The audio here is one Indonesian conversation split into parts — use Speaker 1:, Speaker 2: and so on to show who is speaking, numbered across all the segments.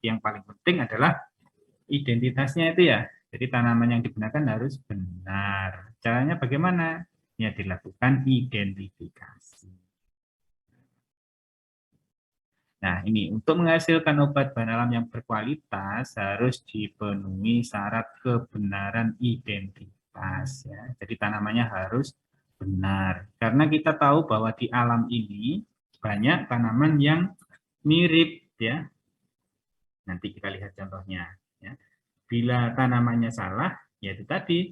Speaker 1: yang paling penting adalah identitasnya itu ya. Jadi tanaman yang digunakan harus benar. Caranya bagaimana? Ya dilakukan identifikasi. Nah, ini untuk menghasilkan obat bahan alam yang berkualitas harus dipenuhi syarat kebenaran identitas ya. Jadi tanamannya harus benar. Karena kita tahu bahwa di alam ini banyak tanaman yang mirip ya. Nanti kita lihat contohnya ya. Bila tanamannya salah, ya itu tadi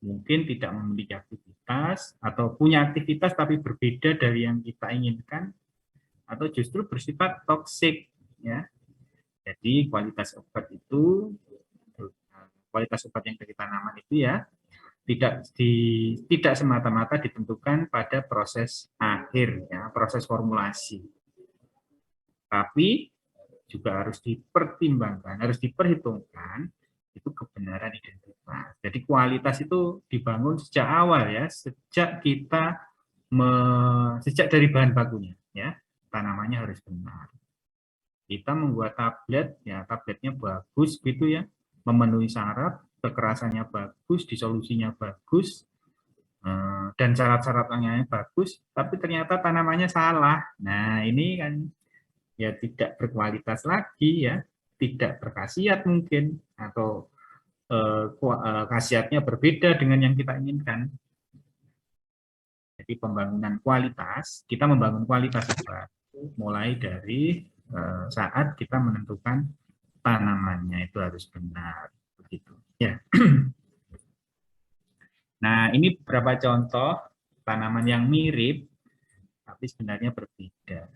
Speaker 1: mungkin tidak memiliki aktivitas atau punya aktivitas tapi berbeda dari yang kita inginkan, atau justru bersifat toksik ya. Jadi kualitas obat yang dari tanaman itu ya tidak semata-mata ditentukan pada proses akhir ya, proses formulasi. Tapi juga harus dipertimbangkan, harus diperhitungkan itu kebenaran identitas. Jadi kualitas itu dibangun sejak awal ya, sejak dari bahan bakunya ya. Tanamannya harus benar. Kita membuat tablet, ya tabletnya bagus gitu ya, memenuhi syarat, kekerasannya bagus, disolusinya bagus, dan syarat-syaratnya bagus, tapi ternyata tanamannya salah. Nah ini kan ya tidak berkualitas lagi ya, tidak berkhasiat mungkin, atau khasiatnya berbeda dengan yang kita inginkan. Jadi pembangunan kualitas, kita membangun kualitas obat mulai dari saat kita menentukan tanamannya itu harus benar begitu ya. Nah, ini beberapa contoh tanaman yang mirip tapi sebenarnya berbeda.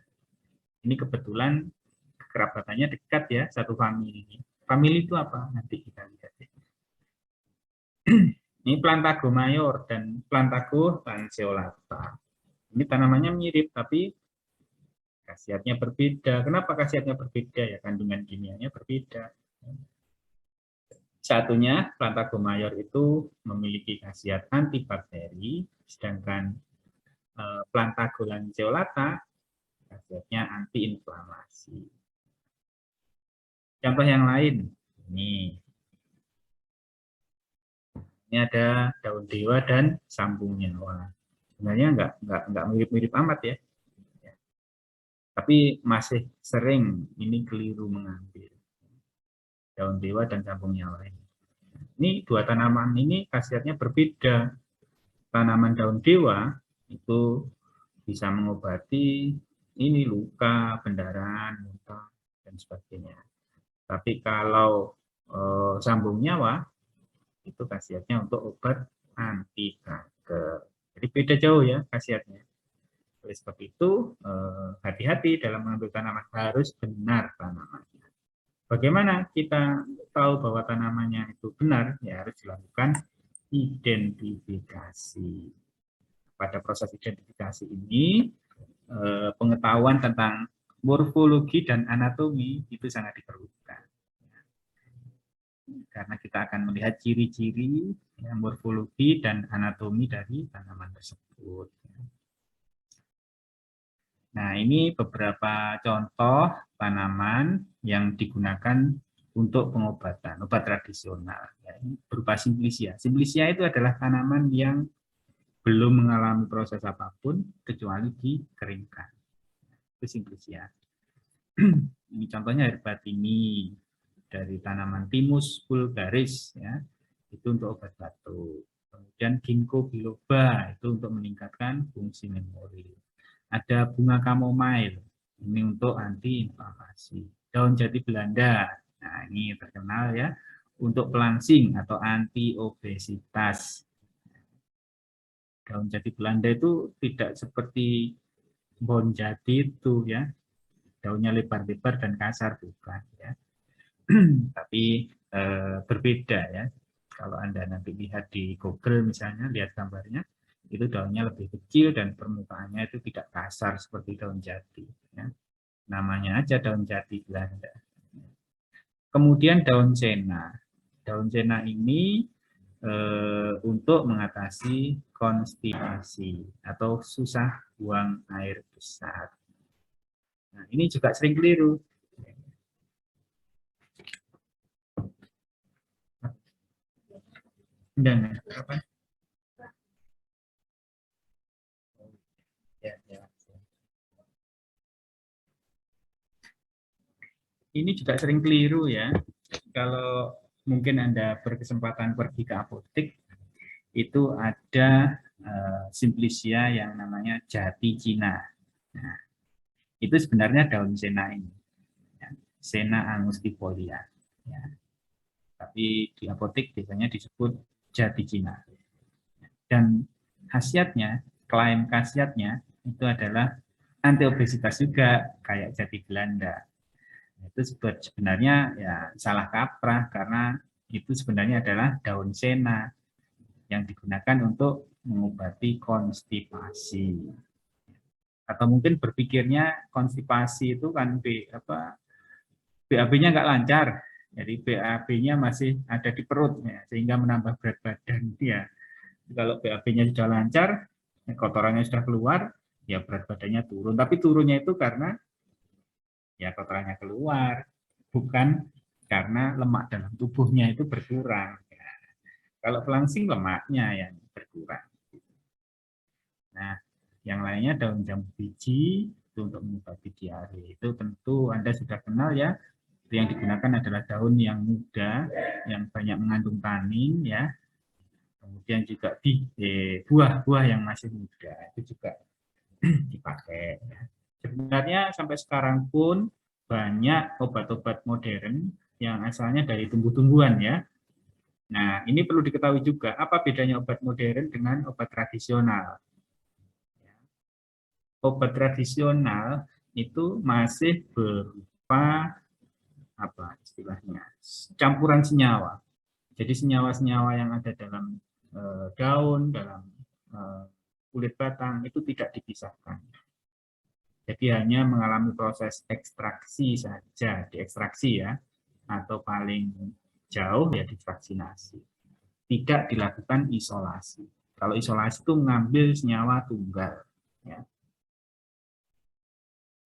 Speaker 1: Ini kebetulan kerabatannya dekat ya, satu famili. Famili itu apa? Nanti kita lihat. Ini Plantago mayor dan Plantago lanceolata. Ini tanamannya mirip tapi khasiatnya berbeda. Kenapa khasiatnya berbeda? Ya kandungan kimianya berbeda. Satunya Plantago mayor itu memiliki khasiat antibakteri, sedangkan Plantago lanceolata khasiatnya antiinflamasi. Contoh yang lain, ini ada daun dewa dan sambungnya. Wah, sebenarnya nggak mirip-mirip amat ya. Tapi masih sering ini keliru mengambil daun dewa dan sambungnya lain. Ini dua tanaman ini khasiatnya berbeda. Tanaman daun dewa itu bisa mengobati ini luka, pendarahan, muntah dan sebagainya. Tapi kalau sambung nyawa itu khasiatnya untuk obat anti kanker. Jadi beda jauh ya khasiatnya. Oleh sebab itu hati-hati dalam mengambil tanaman, harus benar tanamannya. Bagaimana kita tahu bahwa tanamannya itu benar? Ya harus dilakukan identifikasi. Pada proses identifikasi ini pengetahuan tentang morfologi dan anatomi itu sangat diperlukan. Karena kita akan melihat ciri-ciri ya, morfologi dan anatomi dari tanaman tersebut. Nah, ini beberapa contoh tanaman yang digunakan untuk pengobatan, obat tradisional. Ya, berupa Simplicia. Simplicia itu adalah tanaman yang belum mengalami proses apapun kecuali dikeringkan. Itu Simplicia. Ini contohnya Herbatini dari tanaman Thymus vulgaris ya, itu untuk obat batuk. Kemudian Ginkgo biloba itu untuk meningkatkan fungsi memori. Ada bunga chamomile, ini untuk antiinflamasi. Daun jati Belanda, nah ini terkenal ya, untuk pelangsing atau anti obesitas. Daun jati Belanda itu tidak seperti pohon jati itu ya, daunnya lebar-lebar dan kasar bukan ya. Tapi berbeda ya. Kalau Anda nanti lihat di Google misalnya, lihat gambarnya, itu daunnya lebih kecil dan permukaannya itu tidak kasar seperti daun jati. Ya. Namanya aja daun jati Belanda. Kemudian daun sena. Daun sena ini untuk mengatasi konstipasi atau susah buang air besar. Nah, ini juga sering keliru. Enggak. Apa? Ya, ya. Ini juga sering keliru ya. Kalau mungkin Anda berkesempatan pergi ke apotek, itu ada simplicia yang namanya jati Cina. Nah, itu sebenarnya daun sena ini, ya. Sena angustifolia. Ya. Tapi di apotek biasanya disebut jati Cina. Dan khasiatnya, klaim khasiatnya itu adalah anti obesitas juga kayak jati Belanda. Itu sebenarnya ya salah kaprah karena itu sebenarnya adalah daun sena yang digunakan untuk mengobati konstipasi. Atau mungkin berpikirnya konstipasi itu kan BAB-nya nggak lancar, jadi BAB-nya masih ada di perut ya, sehingga menambah berat badan ya. Kalau BAB-nya sudah lancar, kotorannya sudah keluar, ya berat badannya turun. Tapi turunnya itu karena ya kotorannya keluar, bukan karena lemak dalam tubuhnya itu berkurang. Ya. Kalau pelangsing lemaknya yang berkurang. Nah, yang lainnya daun jambu biji itu untuk mengobati diare. Itu tentu Anda sudah kenal ya. Itu yang digunakan adalah daun yang muda, yang banyak mengandung tanin ya. Kemudian juga buah-buah yang masih muda itu juga dipakai. Ya. Sebenarnya sampai sekarang pun banyak obat-obat modern yang asalnya dari tumbuh-tumbuhan ya. Nah, ini perlu diketahui juga apa bedanya obat modern dengan obat tradisional. Obat tradisional itu masih berupa apa istilahnya campuran senyawa. Jadi senyawa-senyawa yang ada dalam daun, dalam kulit batang itu tidak dipisahkan. Jadi hanya mengalami proses ekstraksi saja, diekstraksi ya, atau paling jauh ya divaksinasi. Tidak dilakukan isolasi. Kalau isolasi itu mengambil senyawa tunggal. Ya.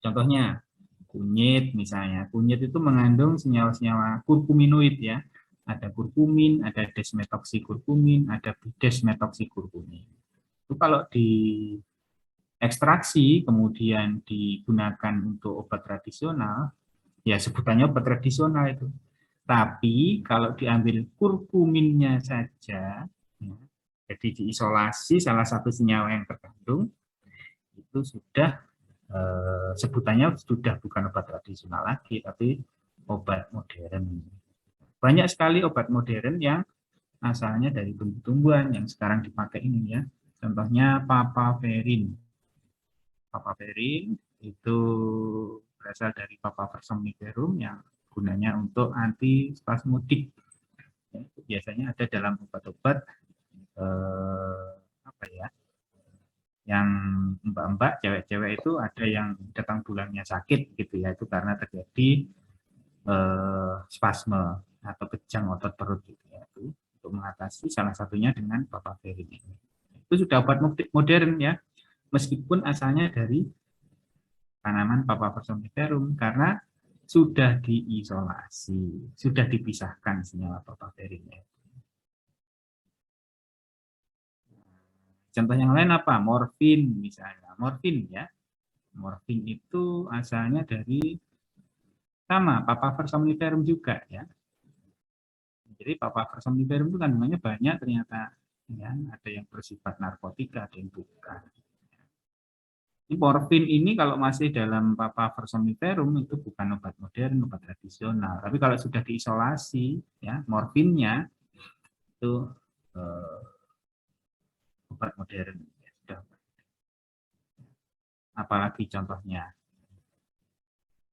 Speaker 1: Contohnya kunyit misalnya. Kunyit itu mengandung senyawa-senyawa kurkuminoid ya. Ada kurkumin, ada desmetoksikurkumin, ada desmetoksikurkumin. Itu kalau diekstraksi kemudian digunakan untuk obat tradisional, ya sebutannya obat tradisional itu. Tapi kalau diambil kurkuminnya saja, ya, jadi diisolasi salah satu senyawa yang terkandung, itu sudah sebutannya sudah bukan obat tradisional lagi, tapi obat modern. Banyak sekali obat modern yang asalnya dari tumbuh-tumbuhan yang sekarang dipakai ini ya. Contohnya papaverin. Papaverin itu berasal dari Papaver somniferum yang gunanya untuk antispasmodik. Ya, biasanya ada dalam obat-obat apa ya? Yang mbak-mbak, cewek-cewek itu ada yang datang bulannya sakit gitu ya, itu karena terjadi spasme atau kejang otot perut gitu ya. Itu untuk mengatasi salah satunya dengan papaverin ini. Itu sudah obat modern ya, meskipun asalnya dari tanaman Papaver somniferum karena sudah diisolasi, sudah dipisahkan senyawa papaverinnya. Contoh yang lain apa? Morfin misalnya. Morfin ya. Morfin itu asalnya dari sama Papaver somniferum juga ya. Jadi Papaver somniferum itu kandungannya banyak ternyata ya, ada yang bersifat narkotika, ada yang bukan. Morfin ini kalau masih dalam Papaver somniferum itu bukan obat modern, obat tradisional. Tapi kalau sudah diisolasi, ya morfinnya itu obat modern. Ya, apalagi contohnya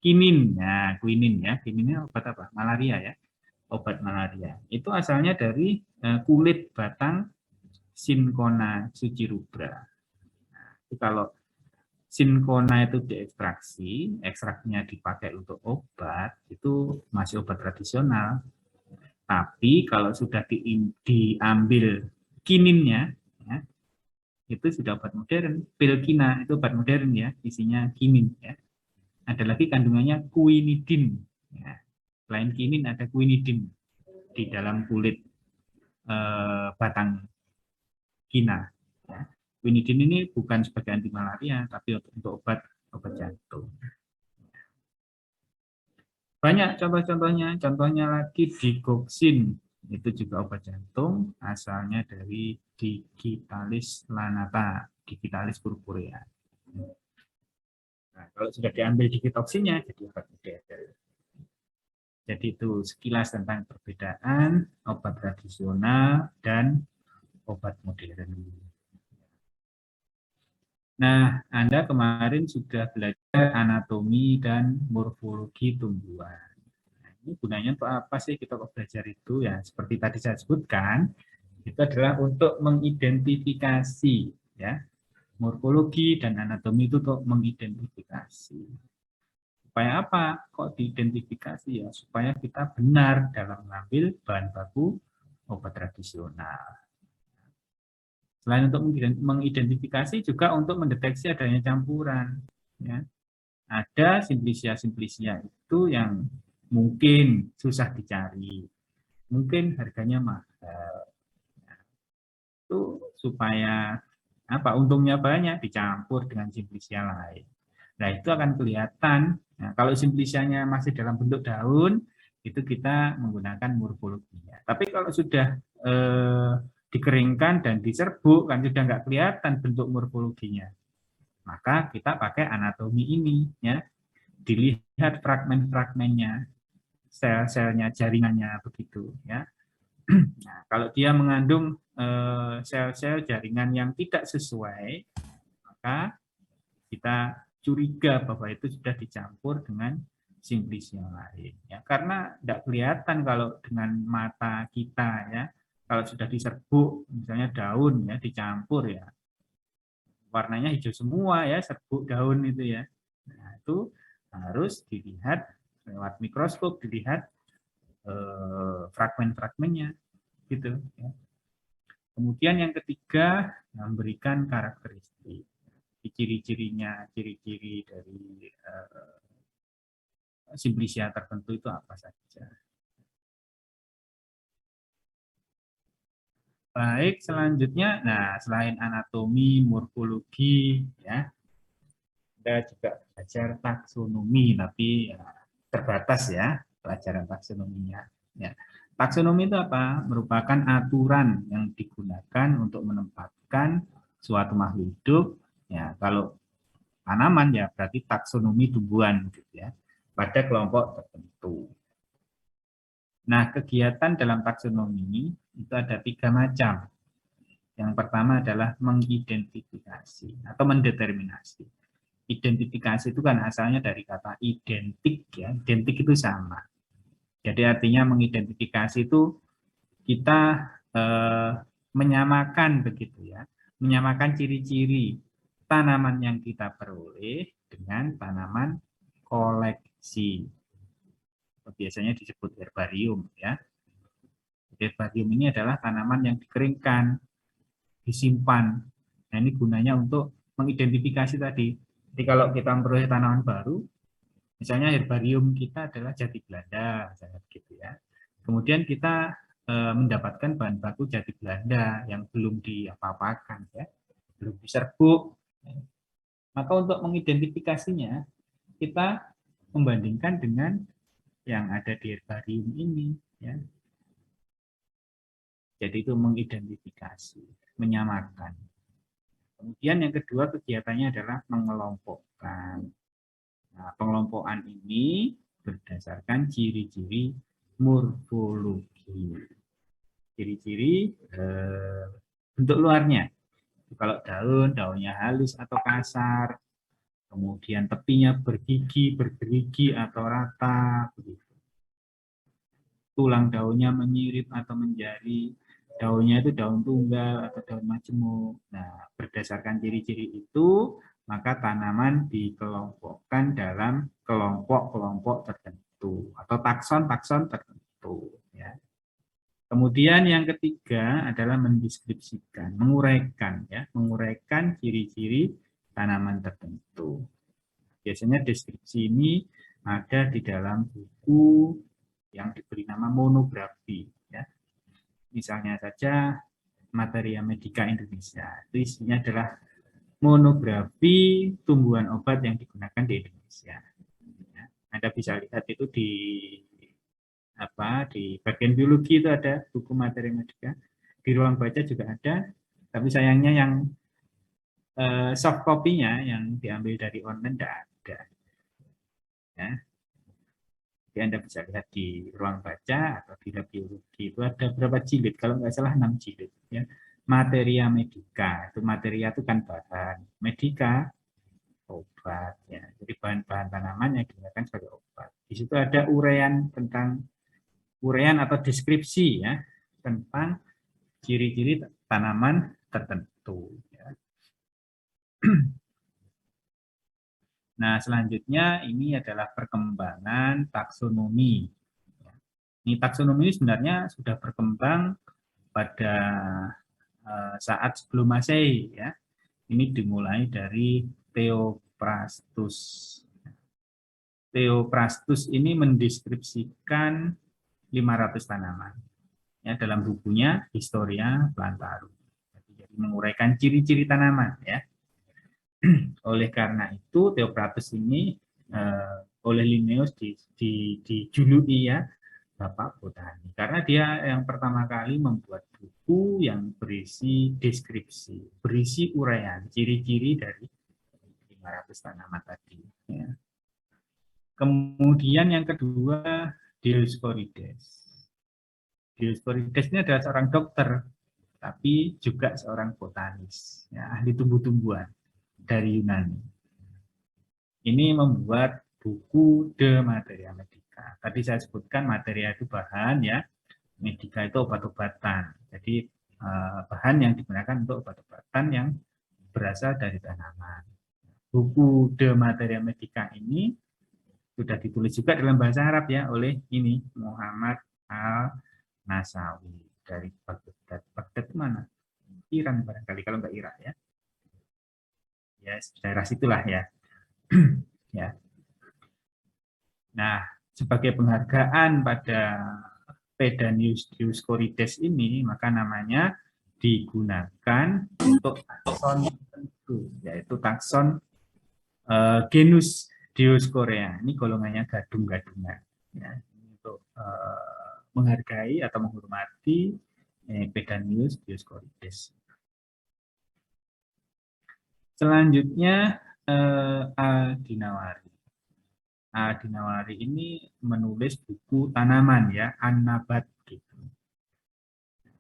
Speaker 1: kinin, ya quinin ya, kininnya obat apa? Malaria ya, obat malaria. Itu asalnya dari kulit batang Cinchona sucirubra. Nah, itu kalau Cinchona itu diekstraksi, ekstraknya dipakai untuk obat, itu masih obat tradisional. Tapi kalau sudah diambil kininnya, ya, itu sudah obat modern. Pilkina itu obat modern ya, isinya kinin. Ya. Ada lagi kandungannya quinidin. Ya. Selain kinin ada quinidin di dalam kulit batang kina. Ya. Quinidin ini bukan sebagai anti malaria, tapi untuk obat jantung. Banyak contoh-contohnya. Contohnya lagi digoxin, itu juga obat jantung, asalnya dari Digitalis lanata, Digitalis purpurea. Nah, kalau sudah diambil digitoxinnya, jadi obat modern. Jadi itu sekilas tentang perbedaan obat tradisional dan obat modern. Nah, Anda kemarin sudah belajar anatomi dan morfologi tumbuhan. Nah, ini gunanya untuk apa sih kita belajar itu? Ya, seperti tadi saya sebutkan, itu adalah untuk mengidentifikasi, ya, morfologi dan anatomi itu untuk mengidentifikasi. Supaya apa? Kok diidentifikasi ya? Supaya kita benar dalam mengambil bahan baku obat tradisional. Selain untuk mengidentifikasi, juga untuk mendeteksi adanya campuran. Ya. Ada simplisia itu yang mungkin susah dicari, mungkin harganya mahal. Itu supaya apa? Untungnya banyak dicampur dengan simplisia lain. Nah, itu akan kelihatan. Nah, kalau simplisianya masih dalam bentuk daun, itu kita menggunakan morfologinya. Tapi kalau sudah dikeringkan dan diserbuk, kan sudah nggak kelihatan bentuk morfologinya. Maka kita pakai anatomi ini, ya. Dilihat fragmen-fragmennya, sel-selnya, jaringannya begitu, ya. Nah, kalau dia mengandung sel-sel jaringan yang tidak sesuai, maka kita curiga bahwa itu sudah dicampur dengan simplisia lain. Ya, karena tidak kelihatan kalau dengan mata kita, ya. Kalau sudah diserbuk, misalnya daun, ya, dicampur, ya, warnanya hijau semua, ya, serbuk daun itu, ya. Nah, itu harus dilihat lewat mikroskop, dilihat fragmen-fragmennya, gitu. Ya. Kemudian yang ketiga, memberikan karakteristik. Ciri-cirinya, ciri-ciri dari simplisia tertentu itu apa saja. Baik, selanjutnya, nah selain anatomi, morfologi, ya, kita juga belajar taksonomi, tapi ya, terbatas ya pelajaran taksonominya. Ya. Taksonomi itu apa? Merupakan aturan yang digunakan untuk menempatkan suatu makhluk hidup. Ya, kalau tanaman ya berarti taksonomi tumbuhan, gitu ya, pada kelompok tertentu. Nah, kegiatan dalam taksonomi itu ada 3 macam. Yang pertama adalah mengidentifikasi atau mendeterminasi. Identifikasi itu kan asalnya dari kata identik, ya. Identik itu sama. Jadi artinya mengidentifikasi itu kita menyamakan begitu, ya. Menyamakan ciri-ciri tanaman yang kita peroleh dengan tanaman koleksi. Biasanya disebut herbarium, ya. Herbarium ini adalah tanaman yang dikeringkan, disimpan. Nah, ini gunanya untuk mengidentifikasi tadi. Jadi kalau kita memperoleh tanaman baru, misalnya herbarium kita adalah jati Belanda, misalnya gitu, ya. Kemudian kita mendapatkan bahan baku jati Belanda yang belum diapa-apakan, ya, belum diserbuk. Maka untuk mengidentifikasinya, kita membandingkan dengan yang ada di herbarium ini, ya. Jadi itu mengidentifikasi, menyamakan. Kemudian yang kedua kegiatannya adalah mengelompokkan. Nah, pengelompokan ini berdasarkan ciri-ciri morfologi. Ciri-ciri bentuk luarnya. Kalau daun, daunnya halus atau kasar. Kemudian tepinya bergigi, bergerigi atau rata. Begitu. Tulang daunnya menyirip atau menjari. Daunnya itu daun tunggal atau daun majemuk. Nah, berdasarkan ciri-ciri itu, maka tanaman dikelompokkan dalam kelompok-kelompok tertentu atau takson-takson tertentu. Ya. Kemudian yang ketiga adalah mendeskripsikan, menguraikan, ya, menguraikan ciri-ciri tanaman tertentu. Biasanya deskripsi ini ada di dalam buku yang diberi nama monografi. Ya. Misalnya saja Materia Medica Indonesia. Itu isinya adalah monografi tumbuhan obat yang digunakan di Indonesia. Anda bisa lihat itu di bagian biologi itu ada buku materi medika, di ruang baca juga ada, tapi sayangnya yang soft copy-nya yang diambil dari online tidak ada. Ya. Jadi Anda bisa lihat di ruang baca atau di lab biologi itu ada berapa jilid, kalau nggak salah 6 jilid. Ya. Materia medika, itu materia itu kan bahan, medika obat. Ya. Jadi bahan-bahan tanaman yang digunakan sebagai obat. Di situ ada uraian atau deskripsi ya tentang ciri-ciri tanaman tertentu. Ya. Nah, selanjutnya ini adalah perkembangan taksonomi. Ini taksonomi ini sebenarnya sudah berkembang pada saat sebelum Masehi ya. Ini dimulai dari Theophrastus. Theophrastus ini mendeskripsikan 500 tanaman ya dalam bukunya Historia Plantarum. Jadi menguraikan ciri-ciri tanaman ya. Oleh karena itu Theophrastus ini oleh Linnaeus dijuluki ya Bapak Botani karena dia yang pertama kali membuat buku yang berisi deskripsi, berisi uraian ciri-ciri dari 500 tanaman tadi. Ya. Kemudian yang kedua Dioscorides. Dioscorides ini adalah seorang dokter, tapi juga seorang botanis, ya, ahli tumbuh-tumbuhan dari Yunani. Ini membuat buku De Materia Medica. Tadi saya sebutkan materia itu bahan ya, medika itu obat-obatan. Jadi bahan yang digunakan untuk obat-obatan yang berasal dari tanaman. Buku De Materia Medica ini sudah ditulis juga dalam bahasa Arab ya oleh ini Muhammad Al-Nasawi dari Baghdad. Baghdad mana? Iran barangkali kalau nggak Irak ya. Ya, daerah situlah ya. Ya. Nah, sebagai penghargaan pada Pedanius Dioscorides ini, maka namanya digunakan untuk takson tertentu, yaitu takson genus Dioscorea. Ini golongannya gadung-gadungan. Ya, untuk menghargai atau menghormati Pedanius Dioscorides. Selanjutnya Adinawari. Adinawari ini menulis buku tanaman ya, An-Nabat gitu.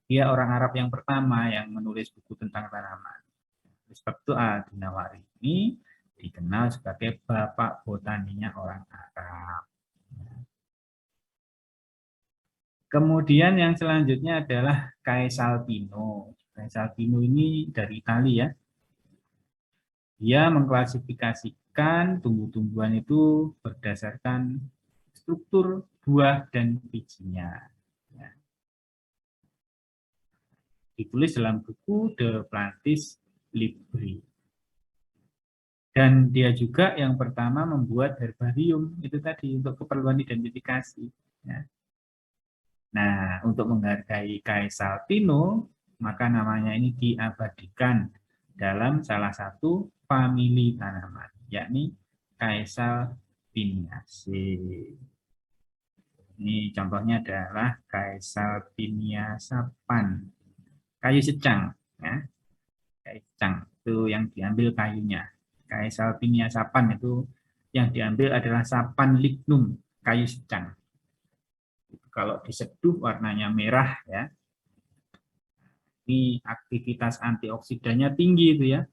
Speaker 1: Dia orang Arab yang pertama yang menulis buku tentang tanaman. Sebab itu Adinawari ini dikenal sebagai bapak botaninya orang Arab. Kemudian yang selanjutnya adalah Caesalpino. Caesalpino ini dari Italia ya. Dia mengklasifikasikan tumbuh-tumbuhan itu berdasarkan struktur buah dan bijinya. Ya. Ditulis dalam buku De Plantis Libri. Dan dia juga yang pertama membuat herbarium itu tadi untuk keperluan identifikasi. Ya. Nah, untuk menghargai Caesalpino, maka namanya ini diabadikan dalam salah satu famili tanaman, yakni Caesalpiniaceae. Ini contohnya adalah Caesalpinia sapan, kayu secang, ya. Kayu secang itu yang diambil kayunya. Caesalpinia sapan itu yang diambil adalah sapan lignum, kayu secang. Kalau diseduh warnanya merah ya. Ini aktivitas antioksidannya tinggi itu ya.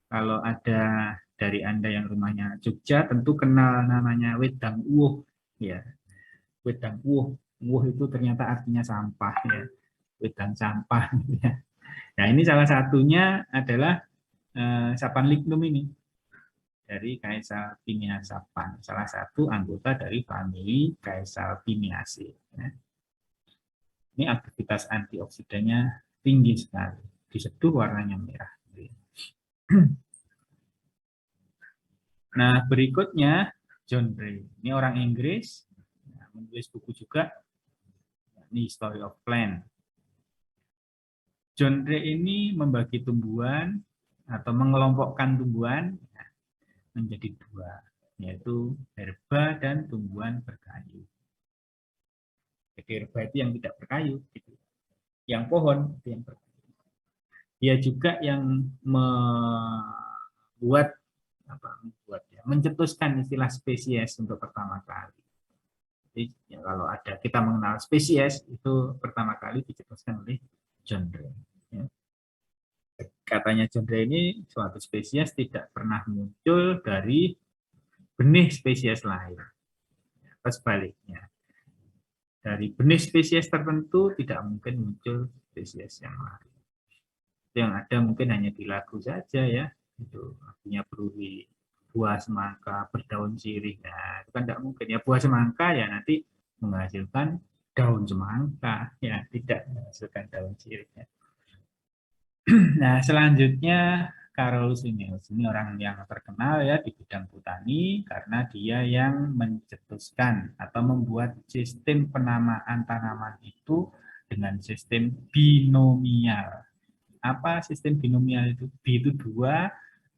Speaker 1: Kalau ada dari Anda yang rumahnya Jogja tentu kenal namanya wedang uwuh ya. Wedang uwuh. Uwuh itu ternyata artinya sampah ya. Wedang sampah ya. Nah, ini salah satunya adalah sapan lignum ini dari Caesalpinia sapan, salah satu anggota dari famili Caesalpiniaceae ya. Ini aktivitas antioksidannya tinggi sekali. Diseduh warnanya merah. Nah, berikutnya John Gray. Ini orang Inggris, menulis buku juga, ini History of Plant. genre ini membagi tumbuhan atau mengelompokkan tumbuhan menjadi dua, yaitu herba dan tumbuhan berkayu. Jadi herba itu yang tidak berkayu, gitu. Yang pohon itu yang berkayu. Dia juga yang membuat mencetuskan istilah spesies untuk pertama kali. Jadi ya, kalau ada kita mengenal spesies itu pertama kali dicetuskan oleh John Gray. Ya. Katanya John Gray ini suatu spesies tidak pernah muncul dari benih spesies lain. Atau sebaliknya, dari benih spesies tertentu tidak mungkin muncul spesies yang lain. Yang ada mungkin hanya di lagu saja ya, itu artinya beruri buah semangka berdaun sirih. Nah, itu kan tidak mungkin ya, buah semangka ya nanti menghasilkan daun semangka ya, tidak menghasilkan daun sirih ya. Nah, selanjutnya Carolus Linnaeus ini orang yang terkenal ya di bidang botani karena dia yang mencetuskan atau membuat sistem penamaan tanaman itu dengan sistem binomial. Apa sistem binomial itu? Bi itu dua,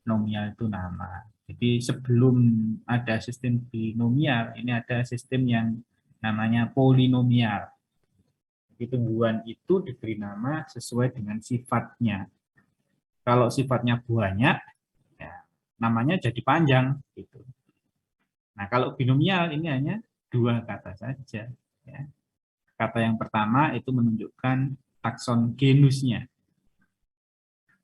Speaker 1: nomial itu nama. Jadi sebelum ada sistem binomial, ini ada sistem yang namanya polinomial. Jadi tumbuhan itu diberi nama sesuai dengan sifatnya. Kalau sifatnya banyak, ya, namanya jadi panjang. Gitu. Nah, kalau binomial ini hanya dua kata saja. Ya. Kata yang pertama itu menunjukkan takson genusnya,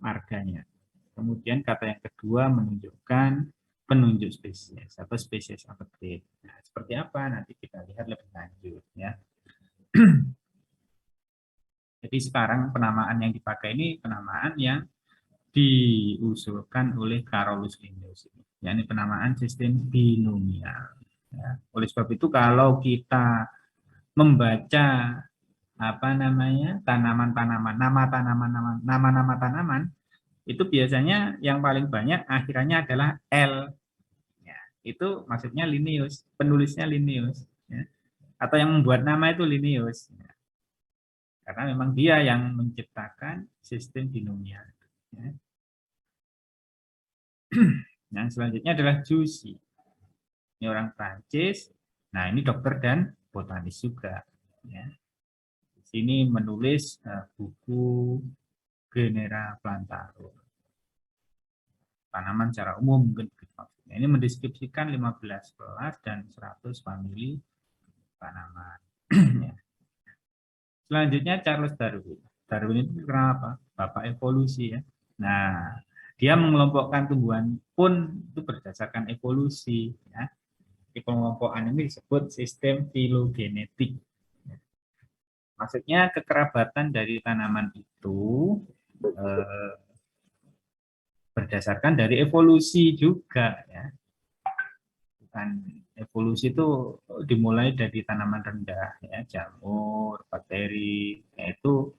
Speaker 1: marganya. Kemudian kata yang kedua menunjukkan penunjuk spesies atau spesies upgrade. Nah, seperti apa? Nanti kita lihat lebih lanjut. Ya. Jadi sekarang penamaan yang dipakai ini penamaan yang diusulkan oleh Carolus Linnaeus. Yakni penamaan sistem binomial. Ya. Oleh sebab itu kalau kita membaca apa namanya tanaman-tanaman, nama-nama tanaman, itu biasanya yang paling banyak akhirannya adalah L. Ya, itu maksudnya Linnaeus, penulisnya Linnaeus. Ya. Atau yang membuat nama itu Linnaeus. Ya. Karena memang dia yang menciptakan sistem binomial. Ya. Yang selanjutnya adalah Jussy. Ini orang Prancis. Nah, ini dokter dan botanis juga. Ya. Di sini menulis buku Genera Plantarum. Tanaman secara umum mungkin maksudnya. Ini mendeskripsikan 15 kelas dan 100 famili tanaman. Ya. Selanjutnya Charles Darwin. Darwin itu kenapa? Bapak evolusi ya. Nah, dia mengelompokkan tumbuhan pun itu berdasarkan evolusi ya. Pengelompokan ini disebut sistem filogenetik. Maksudnya kekerabatan dari tanaman itu berdasarkan dari evolusi juga ya. Bukan evolusi itu dimulai dari tanaman rendah ya, jamur, bakteri, yaitu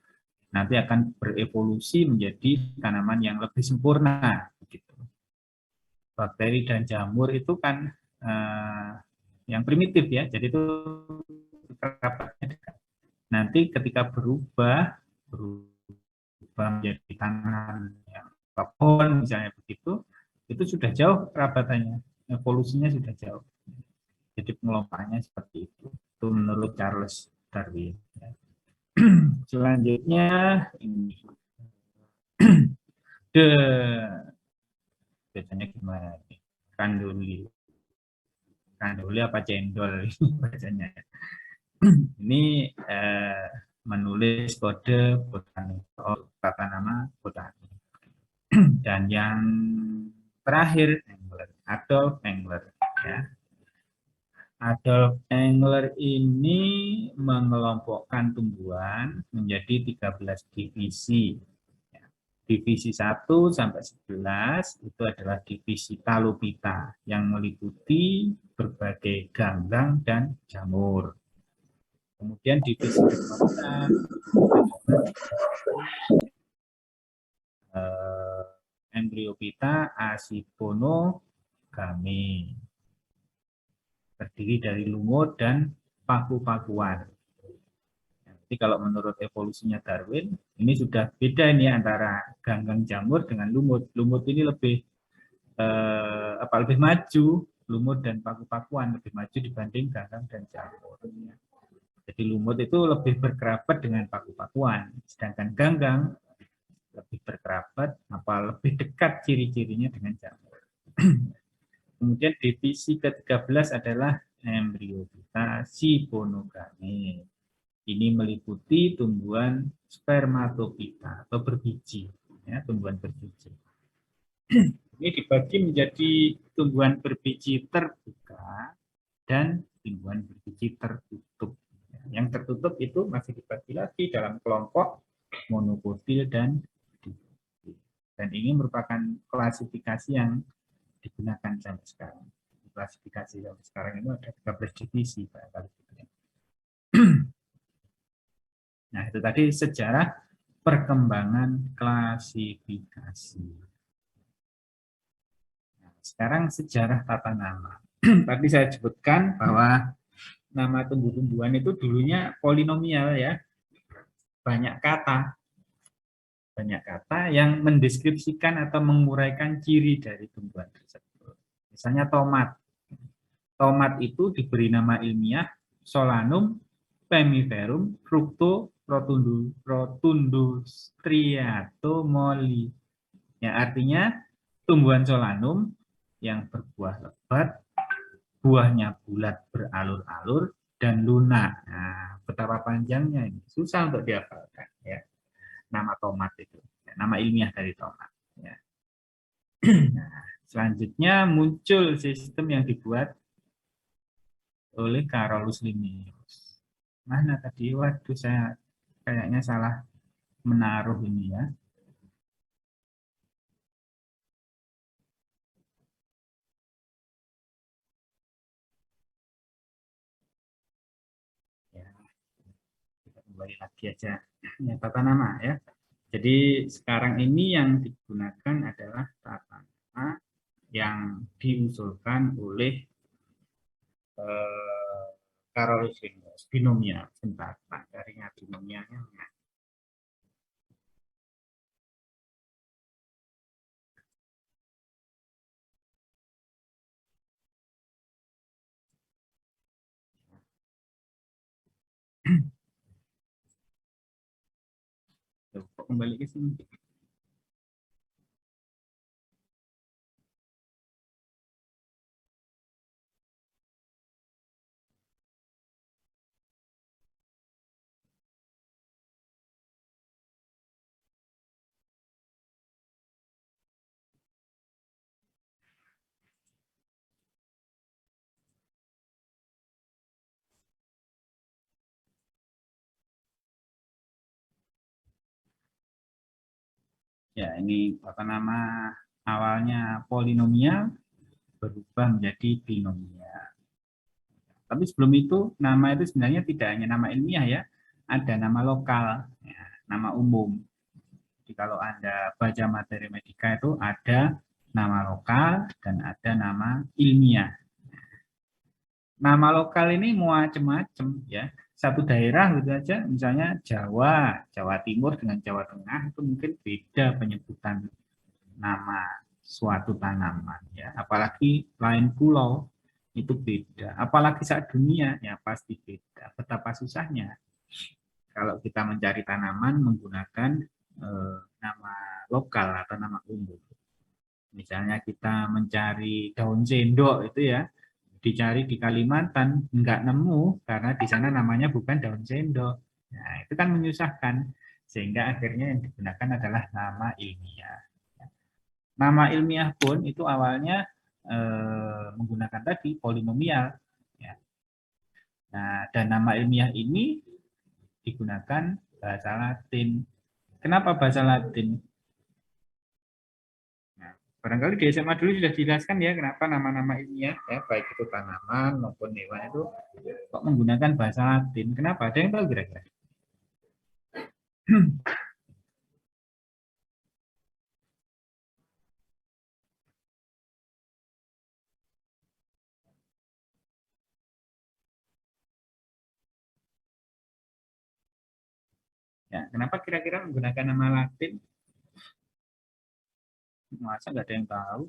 Speaker 1: nanti akan berevolusi menjadi tanaman yang lebih sempurna gitu. Bakteri dan jamur itu kan yang primitif ya, jadi itu nanti ketika berubah menjadi tanaman yang pohon misalnya begitu, itu sudah jauh kerabatannya, evolusinya sudah jauh. Jadi pengelompokannya seperti itu menurut Charles Darwin. Selanjutnya ini biasanya gimana? Kanduli apa cendol bacanya. Ini menulis kode botani, tata nama botani. Dan yang terakhir Adolf Engler ya. Adolf Engler ini mengelompokkan tumbuhan menjadi 13 divisi. Divisi 1 sampai 11 itu adalah divisi Talupita yang meliputi berbagai ganggang dan jamur. Kemudian divisi kedua Embryophyta acipmonogame, terdiri dari lumut dan paku-pakuan. Jadi kalau menurut evolusinya Darwin, ini sudah beda ini antara ganggang jamur dengan lumut. Lumut ini lebih lebih maju, lumut dan paku-pakuan lebih maju dibanding ganggang dan jamur. Jadi lumut itu lebih berkerabat dengan paku-pakuan, sedangkan ganggang lebih berkerabat, lebih dekat ciri-cirinya dengan jamur. Kemudian divisi ke-13 adalah embriofitasi ponogame. Ini meliputi tumbuhan spermatofita atau berbiji, ya, tumbuhan berbiji. Ini dibagi menjadi tumbuhan berbiji terbuka dan tumbuhan berbiji tertutup. Yang tertutup itu masih dibagi lagi dalam kelompok monokotil dan dicotil. Dan ini merupakan klasifikasi yang digunakan sampai sekarang. Klasifikasi sampai sekarang itu ada 13 divisi. Nah, itu tadi sejarah perkembangan klasifikasi. Nah, sekarang sejarah tata nama. Tadi saya sebutkan bahwa nama tumbuh-tumbuhan itu dulunya polinomial ya. Banyak kata yang mendeskripsikan atau menguraikan ciri dari tumbuhan tersebut. Misalnya tomat. Tomat itu diberi nama ilmiah Solanum pemiferum fructo rotundus striatomoli. Ya, artinya tumbuhan solanum yang berbuah lebat, buahnya bulat beralur-alur dan lunak. Nah, betapa panjangnya ini, susah untuk dihafalkan ya. Nama tomat itu, ya, nama ilmiah dari tomat. Ya. Nah, selanjutnya muncul sistem yang dibuat oleh Carolus Linnaeus. Mana tadi? Waduh, saya kayaknya salah menaruh ini ya. Ya, kita kembali lagi aja. Ya, tata nama ya. Jadi sekarang ini yang digunakan adalah tata nama yang diusulkan oleh Carolus Linnaeus, binomial. Sebentar, Pak, dari binomialnya. Kembali ke sini. Ya, ini tata nama awalnya polinomial berubah menjadi binomial. Tapi sebelum itu, nama itu sebenarnya tidak hanya nama ilmiah ya, ada nama lokal, ya, nama umum. Jadi kalau Anda baca materi medika itu ada nama lokal dan ada nama ilmiah. Nama lokal ini macam-macam ya. Satu daerah gitu aja, misalnya Jawa, Jawa Timur dengan Jawa Tengah itu mungkin beda penyebutan nama suatu tanaman ya. Apalagi lain pulau itu beda. Apalagi saat dunia ya pasti beda. Betapa susahnya kalau kita mencari tanaman menggunakan nama lokal atau nama umum. Misalnya kita mencari daun sendok itu ya, dicari di Kalimantan nggak nemu karena di sana namanya bukan daun sendok. Nah, itu kan menyusahkan sehingga akhirnya yang digunakan adalah nama ilmiah. Nama ilmiah pun itu awalnya menggunakan tadi polinomial. Ya. Nah, dan nama ilmiah ini digunakan bahasa Latin. Kenapa bahasa Latin? Nah, barangkali di SMA dulu sudah dijelaskan ya kenapa nama-nama ilmiah, ya, baik itu tanaman maupun hewan itu kok menggunakan bahasa Latin. Kenapa? Ada yang tahu kira-kira? Ya, kenapa kira-kira menggunakan nama Latin? Masa nggak ada yang tahu?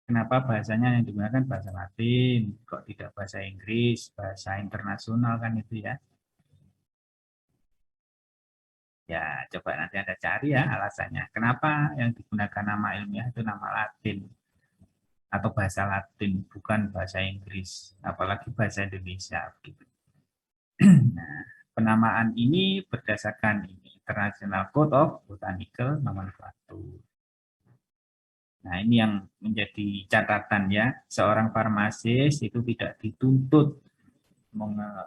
Speaker 1: Kenapa bahasanya yang digunakan bahasa Latin? Kok tidak bahasa Inggris, bahasa internasional kan itu ya? Ya, coba nanti Anda cari ya alasannya. Kenapa yang digunakan nama ilmiah itu nama Latin atau bahasa Latin, bukan bahasa Inggris, apalagi bahasa Indonesia. Gitu. Nah, penamaan ini berdasarkan International Code of Botanical Nomenclature. Nah, ini yang menjadi catatan ya, seorang farmasis itu tidak dituntut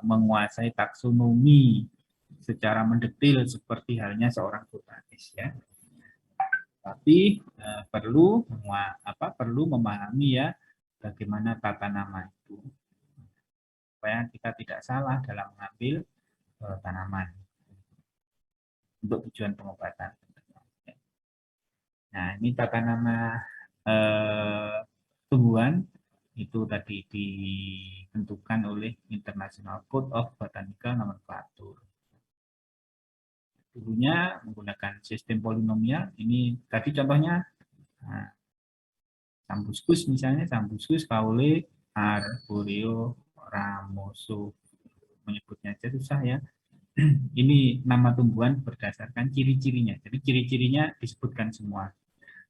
Speaker 1: menguasai taksonomi secara mendetil seperti halnya seorang botanis ya. Tapi perlu memahami ya bagaimana tata nama itu supaya kita tidak salah dalam mengambil tanaman untuk tujuan pengobatan. Nah, ini tata nama tumbuhan itu tadi ditentukan oleh International Code of Botanical Nomenclature. Dulunya menggunakan sistem polinomial. Ini tadi contohnya Sambucus misalnya, Sambucus kaule arboreo ramoso. Menyebutnya aja susah ya. Ini nama tumbuhan berdasarkan ciri-cirinya. Jadi ciri-cirinya disebutkan semua.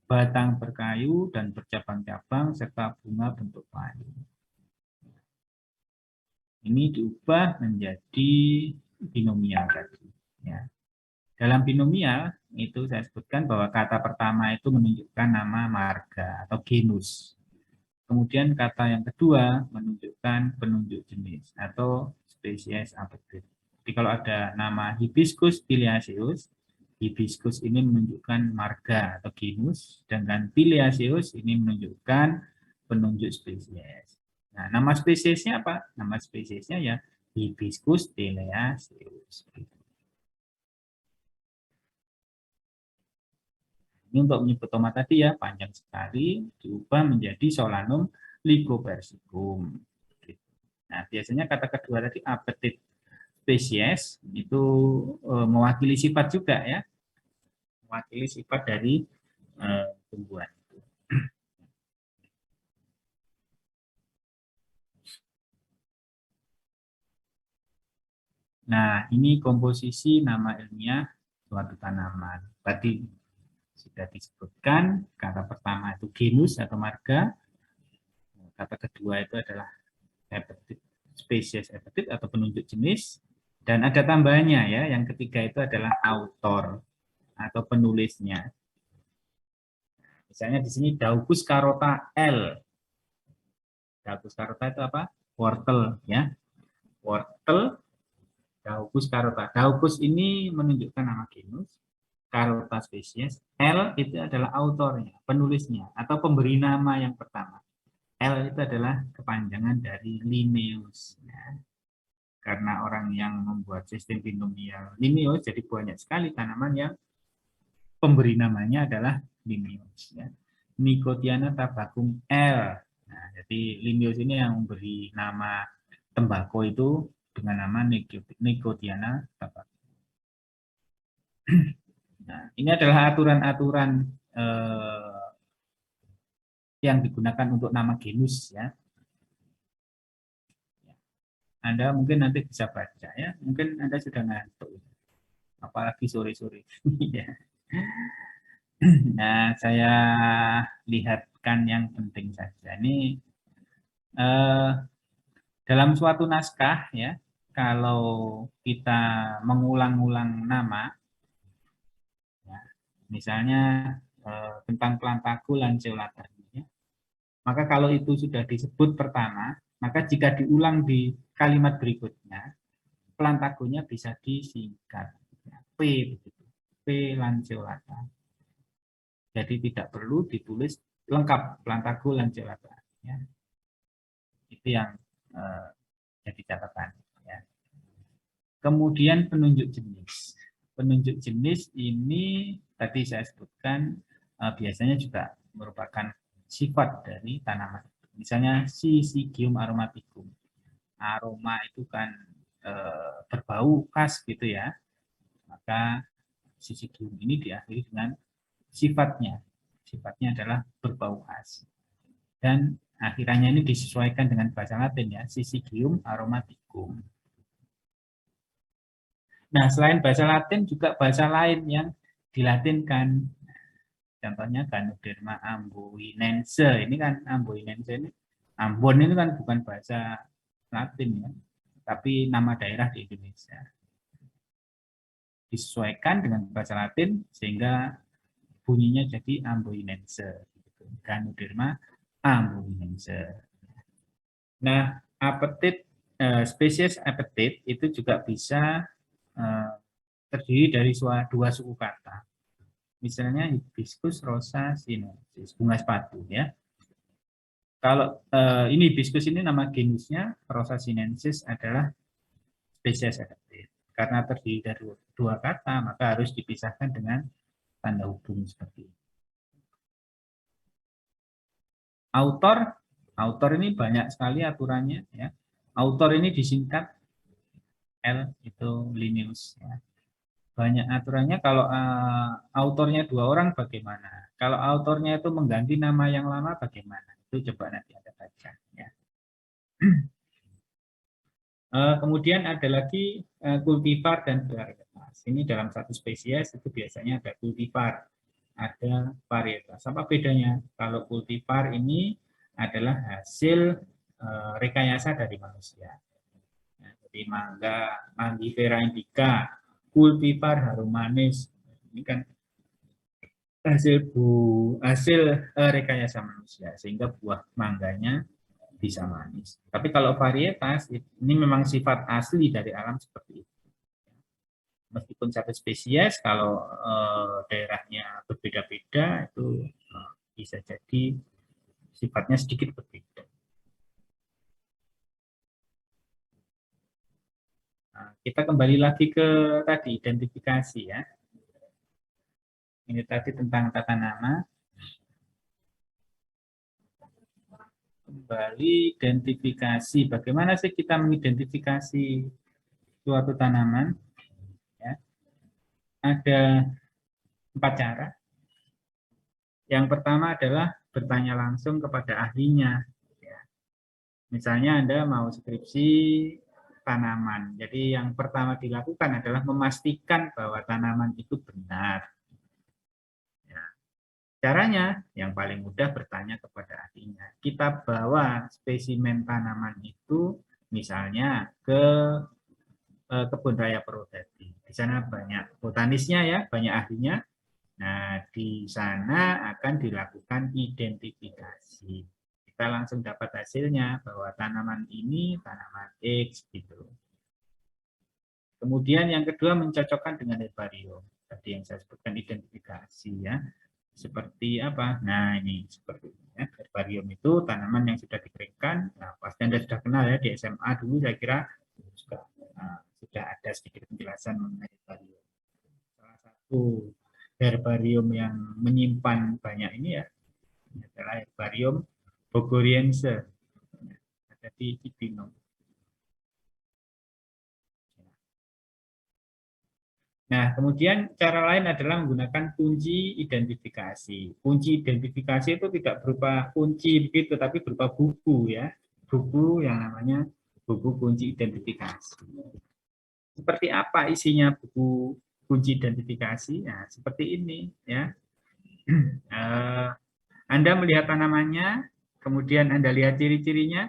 Speaker 1: Batang berkayu dan bercabang-cabang serta bunga bentuk payu. Ini diubah menjadi binomial tadi. Ya. Dalam binomial itu saya sebutkan bahwa kata pertama itu menunjukkan nama marga atau genus. Kemudian kata yang kedua menunjukkan penunjuk jenis atau spesies update. Jadi kalau ada nama Hibiscus pileaceus, Hibiscus ini menunjukkan marga atau genus, sedangkan pileaceus ini menunjukkan penunjuk spesies. Nah, nama spesiesnya apa? Nama spesiesnya ya Hibiscus pileaceus. Ini untuk menyebut tomat tadi ya, panjang sekali, diubah menjadi Solanum lycopersicum. Nah, biasanya kata kedua tadi apetit spesies itu mewakili sifat juga ya, mewakili sifat dari tumbuhan. Nah, ini komposisi nama ilmiah suatu tanaman. Tadi sudah disebutkan, kata pertama itu genus atau marga, kata kedua itu adalah epithet, spesies epithet atau penunjuk jenis, dan ada tambahannya ya, yang ketiga itu adalah autor atau penulisnya. Misalnya di sini Daucus carota L. Daucus carota itu apa? Wortel ya. Wortel Daucus carota. Daucus ini menunjukkan nama genus, carota spesies, L itu adalah autornya, penulisnya atau pemberi nama yang pertama. L itu adalah kepanjangan dari Linnaeus. Ya. Karena orang yang membuat sistem binomial Linnaeus, jadi banyak sekali tanaman yang pemberi namanya adalah Linnaeus. Ya. Nicotiana tabacum L. Nah, jadi Linnaeus ini yang memberi nama tembakau itu dengan nama Nicotiana tabacum. Nah, ini adalah aturan-aturan yang digunakan untuk nama genus ya. Anda mungkin nanti bisa baca ya. Mungkin Anda sudah ngantuk. Apalagi sore-sore. Nah, saya lihatkan yang penting saja. Ini dalam suatu naskah ya, kalau kita mengulang-ulang nama, ya, misalnya tentang Plantago lanceolata, ya, maka kalau itu sudah disebut pertama, maka jika diulang di kalimat berikutnya, Plantagonya bisa disingkat ya, P begitu, P lanceolata. Jadi tidak perlu ditulis lengkap Plantago lanceolata. Ya. Itu yang jadi catatan. Ya. Kemudian penunjuk jenis. Penunjuk jenis ini tadi saya sebutkan biasanya juga merupakan sifat dari tanaman. Misalnya Syzygium aromaticum. Aroma itu kan berbau khas gitu ya. maka sisigium ini diakhiri dengan sifatnya. Sifatnya adalah berbau khas. Dan akhirannya ini disesuaikan dengan bahasa Latin ya, sisigium aromaticum. Nah, selain bahasa Latin juga bahasa lain yang dilatinkan. Contohnya Ganoderma amboinense. Ini kan amboinense ini, Ambon ini kan bukan bahasa Latin ya, tapi nama daerah di Indonesia. Disesuaikan dengan bahasa Latin sehingga bunyinya jadi amboinense. Ganoderma amboinense. Nah, apetit, spesies apetit itu juga bisa terdiri dari dua suku kata. Misalnya hibiscus rosa sinensis, bunga sepatu ya. Kalau ini hibiscus ini nama genusnya, rosa sinensis adalah spesies apetit. Karena terdiri dari dua kata, maka harus dipisahkan dengan tanda hubung seperti ini. Autor ini banyak sekali aturannya ya. Autor ini disingkat L itu Linnaeus ya. Banyak aturannya. Kalau autornya dua orang bagaimana? Kalau autornya itu mengganti nama yang lama bagaimana? Itu coba nanti Anda baca ya. Kemudian ada lagi kultivar dan varietas. Ini dalam satu spesies itu biasanya ada kultivar, ada varietas. Apa bedanya? Kalau kultivar ini adalah hasil rekayasa dari manusia. Ya, jadi mangga, Mangifera indica, kultivar harum manis. Ini kan hasil rekayasa manusia sehingga buah mangganya bisa manis. Tapi kalau varietas ini memang sifat asli dari alam seperti itu. Meskipun satu spesies, kalau daerahnya berbeda-beda itu bisa jadi sifatnya sedikit berbeda. Nah, kita kembali lagi ke tadi identifikasi ya. Ini tadi tentang tata nama. Kembali identifikasi. Bagaimana sih kita mengidentifikasi suatu tanaman? Ya. Ada 4 cara. Yang pertama adalah bertanya langsung kepada ahlinya. Ya. Misalnya Anda mau skripsi tanaman. Jadi yang pertama dilakukan adalah memastikan bahwa tanaman itu benar. Ya. Caranya yang paling mudah bertanya kepada ahlinya. Kita bawa spesimen tanaman itu misalnya ke kebun raya Purwodadi. Di sana banyak botanisnya ya, banyak ahlinya. Nah, di sana akan dilakukan identifikasi. Kita langsung dapat hasilnya bahwa tanaman ini tanaman X gitu. Kemudian yang kedua mencocokkan dengan herbarium. Tadi yang saya sebutkan identifikasi ya. Seperti apa? Nah, ini seperti ini ya. Herbarium itu tanaman yang sudah dikeringkan. Nah, pasti Anda sudah kenal ya di SMA dulu saya kira juga sudah ada sedikit penjelasan mengenai herbarium. Salah satu herbarium yang menyimpan banyak ini ya adalah herbarium Bogoriense, ada di Cibinong. Nah, kemudian cara lain adalah menggunakan kunci identifikasi. Kunci identifikasi itu tidak berupa kunci begitu, tapi berupa buku ya, buku yang namanya buku kunci identifikasi. Seperti apa isinya buku kunci identifikasi? Nah, seperti ini ya. Anda melihat tanamannya, kemudian Anda lihat ciri-cirinya,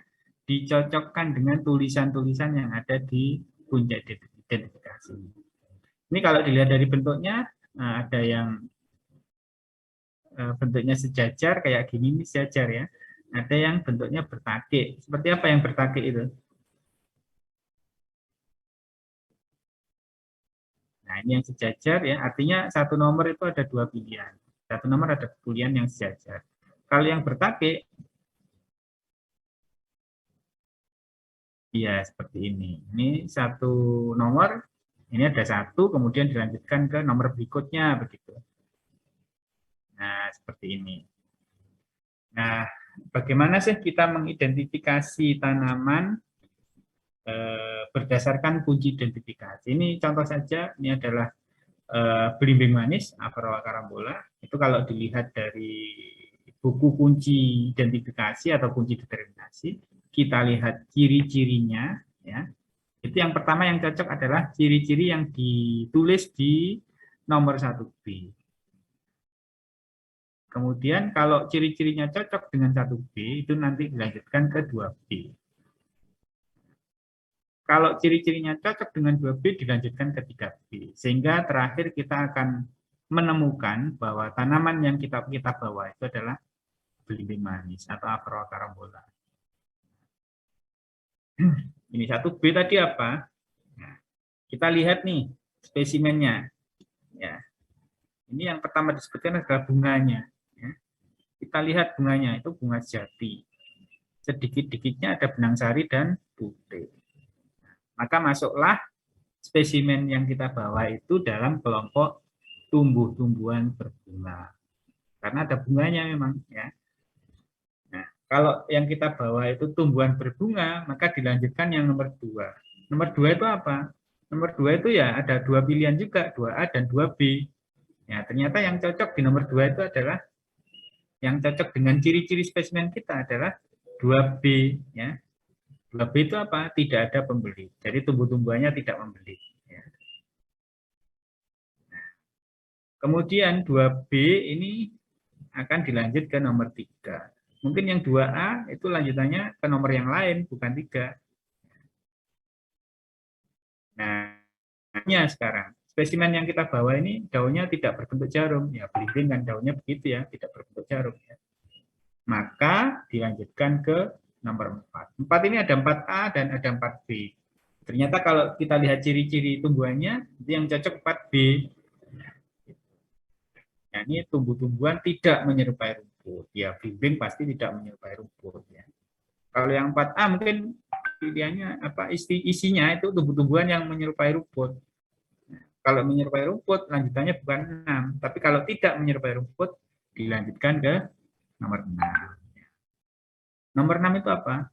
Speaker 1: dicocokkan dengan tulisan-tulisan yang ada di kunci identifikasi. Ini kalau dilihat dari bentuknya, ada yang bentuknya sejajar, kayak gini ini sejajar ya. Ada yang bentuknya bertakik. Seperti apa yang bertakik itu? Nah, ini yang sejajar ya, artinya satu nomor itu ada 2 pilihan. Satu nomor ada pilihan yang sejajar. Kalau yang bertakik, iya seperti ini. Ini satu nomor, ini ada satu, kemudian dilanjutkan ke nomor berikutnya begitu. Nah, seperti ini. Nah, bagaimana sih kita mengidentifikasi tanaman berdasarkan kunci identifikasi? Ini contoh saja, ini adalah belimbing manis, Afaroa carambola, itu kalau dilihat dari buku kunci identifikasi atau kunci determinasi, kita lihat ciri-cirinya, ya. Itu yang pertama yang cocok adalah ciri-ciri yang ditulis di nomor 1B. Kemudian kalau ciri-cirinya cocok dengan 1B, itu nanti dilanjutkan ke 2B. Kalau ciri-cirinya cocok dengan 2B, dilanjutkan ke 3B. Sehingga terakhir kita akan menemukan bahwa tanaman yang kita bawa itu adalah belimbing manis atau Afaroa carambola. Ini 1B tadi apa? Nah, kita lihat nih spesimennya. Ya. Ini yang pertama disebutkan adalah bunganya. Ya. Kita lihat bunganya, itu bunga jati. Sedikit-dikitnya ada benang sari dan putih. Maka masuklah spesimen yang kita bawa itu dalam kelompok tumbuh-tumbuhan berbunga. Karena ada bunganya memang. Ya. Nah, kalau yang kita bawa itu tumbuhan berbunga, maka dilanjutkan yang nomor 2. Nomor 2 itu apa? Nomor 2 itu ya ada 2 pilihan juga, 2A dan 2B. Ya, ternyata yang cocok di nomor 2 itu adalah, yang cocok dengan ciri-ciri spesimen kita adalah 2B. Ya. 2B itu apa? Tidak ada pembeli. Jadi tumbuh-tumbuhannya tidak membeli. Ya. Kemudian 2B ini akan dilanjut ke nomor 3. Mungkin yang 2A itu lanjutannya ke nomor yang lain, bukan 3. Nah, sekarang spesimen yang kita bawa ini daunnya tidak berbentuk jarum, ya belimbing kan daunnya begitu ya, tidak berbentuk jarum. Ya. Maka dilanjutkan ke nomor 4. 4 ini ada 4A dan ada 4B. Ternyata kalau kita lihat ciri-ciri tumbuhannya, itu yang cocok 4B. Ya, ini tumbuh-tumbuhan tidak menyerupai rumput. Ya, belimbing pasti tidak menyerupai rumput. Ya. Kalau yang 4A mungkin pilihannya apa, isinya itu tumbuh-tumbuhan yang menyerupai rumput. Kalau menyerupai rumput, lanjutannya bukan 6. Tapi kalau tidak menyerupai rumput, dilanjutkan ke nomor 6. Nomor 6 itu apa?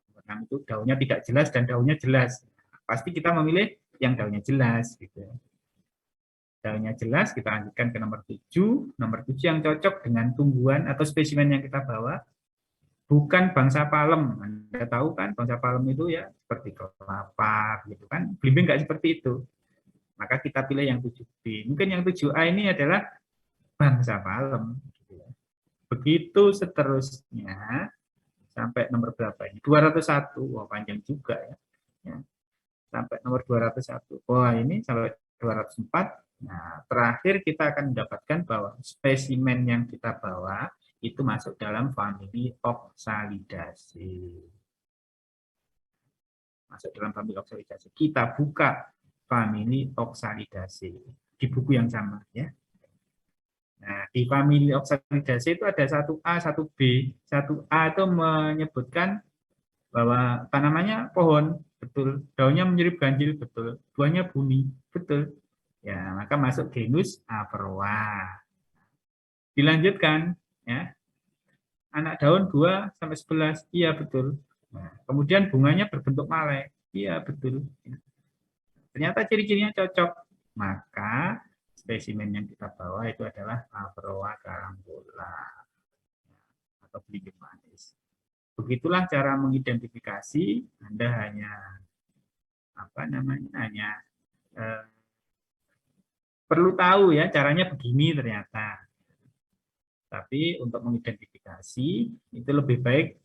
Speaker 1: Nomor 6 itu daunnya tidak jelas dan daunnya jelas. Pasti kita memilih yang daunnya jelas. Gitu. Daunnya jelas, kita lanjutkan ke nomor 7. Nomor 7 yang cocok dengan tumbuhan atau spesimen yang kita bawa, bukan bangsa palem. Anda tahu kan bangsa palem itu ya seperti kelapa gitu kan. Belimbing nggak seperti itu. Maka kita pilih yang 7B. Mungkin yang 7A ini adalah bangsa palem. Begitu seterusnya sampai nomor berapa ini? 201. Wah, panjang juga ya. Sampai nomor 201. Wah, ini sampai 204. Nah, terakhir kita akan mendapatkan bahwa spesimen yang kita bawa itu masuk dalam famili Oxalidaceae. Masuk dalam famili Oxalidaceae. Kita buka famili Oxalidaceae di buku yang sama ya. Nah, di famili Oxalidaceae itu ada 1A, 1B. 1A itu menyebutkan bahwa tanamannya pohon, betul. Daunnya menyerip ganjil, betul. Buahnya buni, betul. Ya, maka masuk genus Afaroa. Dilanjutkan ya. Anak daun 2 sampai 11. Iya, betul. Nah, kemudian bunganya berbentuk malai. Iya, betul. Ternyata ciri-cirinya cocok. Maka spesimen yang kita bawa itu adalah Afaroa carambola atau belimbing manis. Begitulah cara mengidentifikasi. Anda hanya perlu tahu ya caranya begini ternyata. Tapi untuk mengidentifikasi itu lebih baik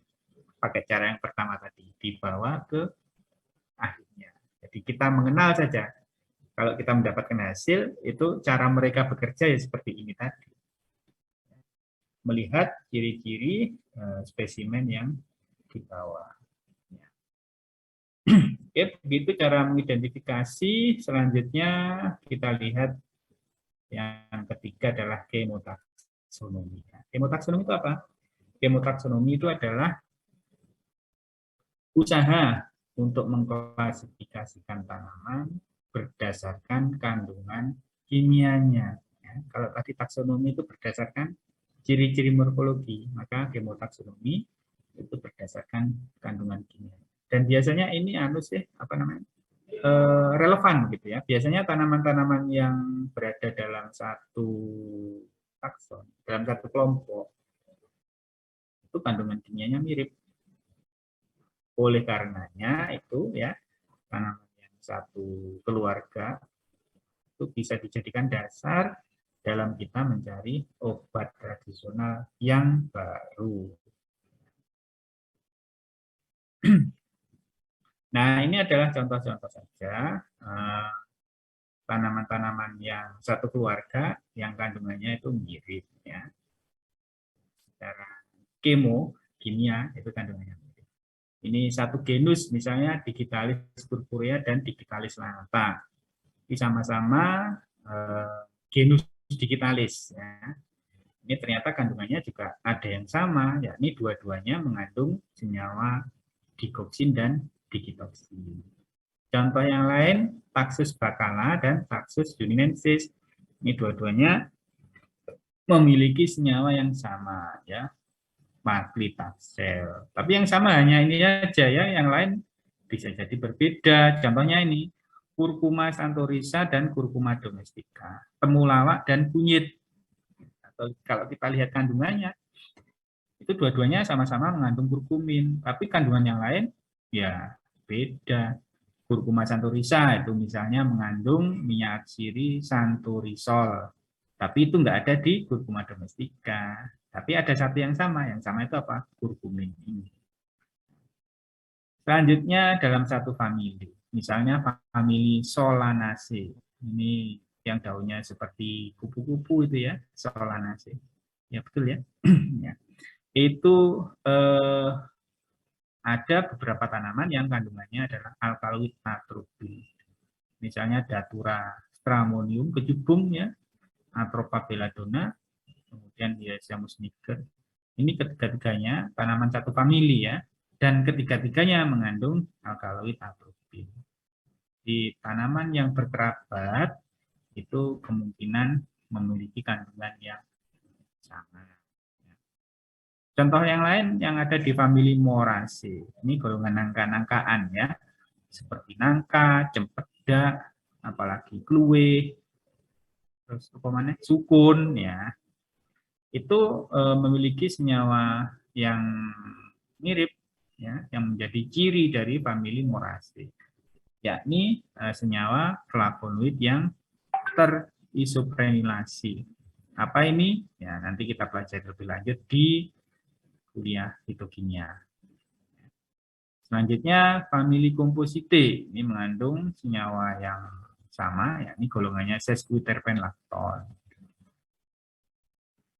Speaker 1: pakai cara yang pertama tadi, dibawa ke ahlinya. Jadi kita mengenal saja. Kalau kita mendapatkan hasil, itu cara mereka bekerja ya seperti ini tadi. Melihat ciri-ciri spesimen yang dibawa. Oke, begitu cara mengidentifikasi. Selanjutnya kita lihat yang ketiga adalah kemotaksonomi. Kemotaksonomi itu apa? Kemotaksonomi itu adalah usaha untuk mengklasifikasikan tanaman berdasarkan kandungan kimianya. Ya, kalau tadi taksonomi itu berdasarkan ciri-ciri morfologi, maka kemotaksonomi itu berdasarkan kandungan kimia. Dan biasanya ini apa namanya? relevan gitu ya. Biasanya tanaman-tanaman yang berada dalam satu takson, dalam satu kelompok, itu kandungan kimianya mirip. Oleh karenanya itu ya, tanaman yang satu keluarga itu bisa dijadikan dasar dalam kita mencari obat tradisional yang baru. Nah, ini adalah contoh-contoh saja tanaman-tanaman yang satu keluarga yang kandungannya itu mirip ya. Secara kimia itu kandungannya mirip. Ini satu genus misalnya Digitalis purpurea dan Digitalis lanata. Ini sama-sama genus Digitalis ya. Ini ternyata kandungannya juga ada yang sama, yakni dua-duanya mengandung senyawa digoksin dan digitoksin. Contoh yang lain, Taxus bacala dan Taxus juninensis. Ini dua-duanya memiliki senyawa yang sama, ya, paclitaxel. Tapi yang sama hanya ini aja ya, yang lain bisa jadi berbeda. Contohnya ini, Curcuma santorisa dan Curcuma domestica, temulawak dan kunyit. Atau kalau kita lihat kandungannya, itu dua-duanya sama-sama mengandung kurkumin, tapi kandungan yang lain ya beda. Curcuma santorisa itu misalnya mengandung minyak siri santorisol, tapi itu nggak ada di Curcuma domestica. Tapi ada satu yang sama itu apa? Kurkumin ini. Selanjutnya dalam satu famili, misalnya famili Solanaceae. Ini yang daunnya seperti kupu-kupu itu ya, Solanaceae. Ya betul ya. Ya. Itu ada beberapa tanaman yang kandungannya adalah alkaloid atropin. Misalnya Datura stramonium kejubung ya, Atropa belladonna, kemudian Diaceamus niger. Ini ketiga-tiganya tanaman satu famili ya, dan ketiga-tiganya mengandung alkaloid atropin. Di tanaman yang berkerabat itu kemungkinan memiliki kandungan yang sama. Contoh yang lain yang ada di famili Moraceae. Ini golongan nangka-nangkaan ya, seperti nangka, cempedak, apalagi kluwe, terus apa mana? Sukun ya. Itu memiliki senyawa yang mirip ya, yang menjadi ciri dari famili Moraceae, yakni senyawa flavonoid yang terisoprenilasi. Apa ini? Ya, nanti kita pelajari lebih lanjut di kuliah fitokimia. Selanjutnya famili Compositae, ini mengandung senyawa yang sama, yakni golongannya sesquiterpen lactone.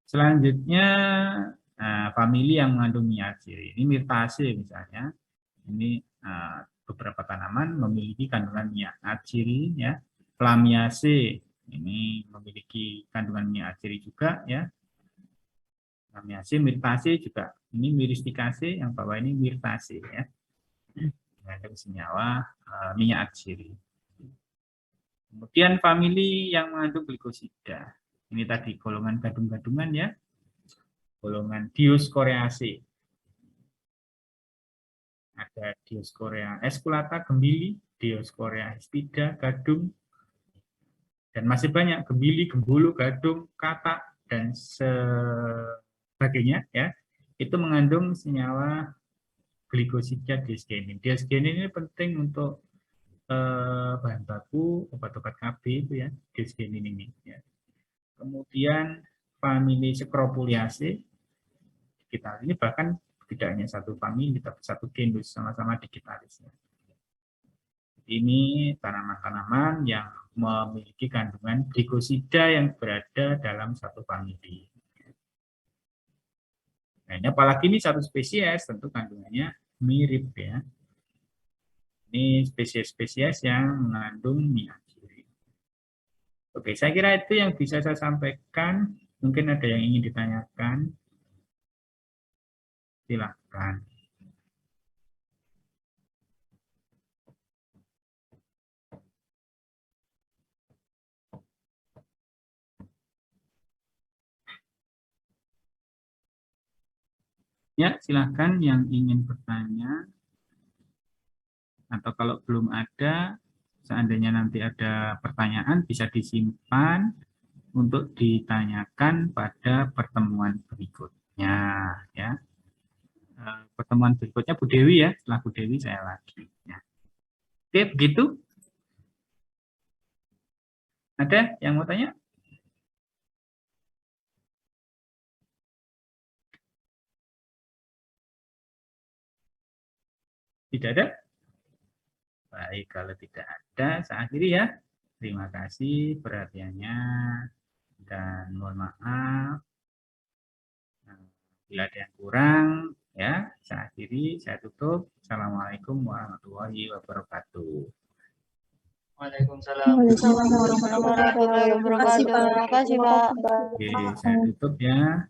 Speaker 1: Selanjutnya famili yang mengandung minyak siri, ini Myrtaceae misalnya, ini beberapa tanaman memiliki kandungan minyak atsiri ya. Plamiaceae ini memiliki kandungan minyak atsiri juga ya. Plamiaceae, Myrtaceae juga, ini Myristicaceae, yang bawah ini Myrtaceae ya. Mengandung senyawa minyak atsiri. Kemudian famili yang mengandung glikosida. Ini tadi golongan gadung-gadungan ya. Golongan Dioscoreaceae. Ada Dioscorea esculata, gembili, Dioscorea hispida, gadung, dan masih banyak gembili, gembulu, gadung, katak, dan sebagainya ya. Itu mengandung senyawa glikosida diosgenin. Diosgenin ini penting untuk bahan baku obat-obat KB itu ya, diosgenin ini ya. Kemudian famili Scropuliaceae, kita ini bahkan tidak hanya satu famili tapi satu genus, sama-sama Digitalis ya. Ini tanaman-tanaman yang memiliki kandungan glikosida yang berada dalam satu famili. Nah, ini apalagi ini satu spesies, tentu kandungannya mirip ya. Ini spesies-spesies yang mengandung minyak siri. Oke, saya kira itu yang bisa saya sampaikan. Mungkin ada yang ingin ditanyakan. Silakan. Ya, silakan yang ingin bertanya. Atau kalau belum ada, seandainya nanti ada pertanyaan bisa disimpan untuk ditanyakan pada pertemuan berikutnya ya. Pertemuan berikutnya Bu Dewi ya, setelah Bu Dewi saya lagi ya. Oke, begitu. Ada yang mau tanya? Tidak ada? Baik, kalau tidak ada, saya akhiri ya. Terima kasih perhatiannya dan mohon maaf bila ada yang kurang ya. Saya akhiri, saya tutup. Assalamualaikum warahmatullahi wabarakatuh.
Speaker 2: Waalaikumsalam warahmatullahi wabarakatuh. Terima kasih, Pak.
Speaker 1: Oke, saya tutup ya.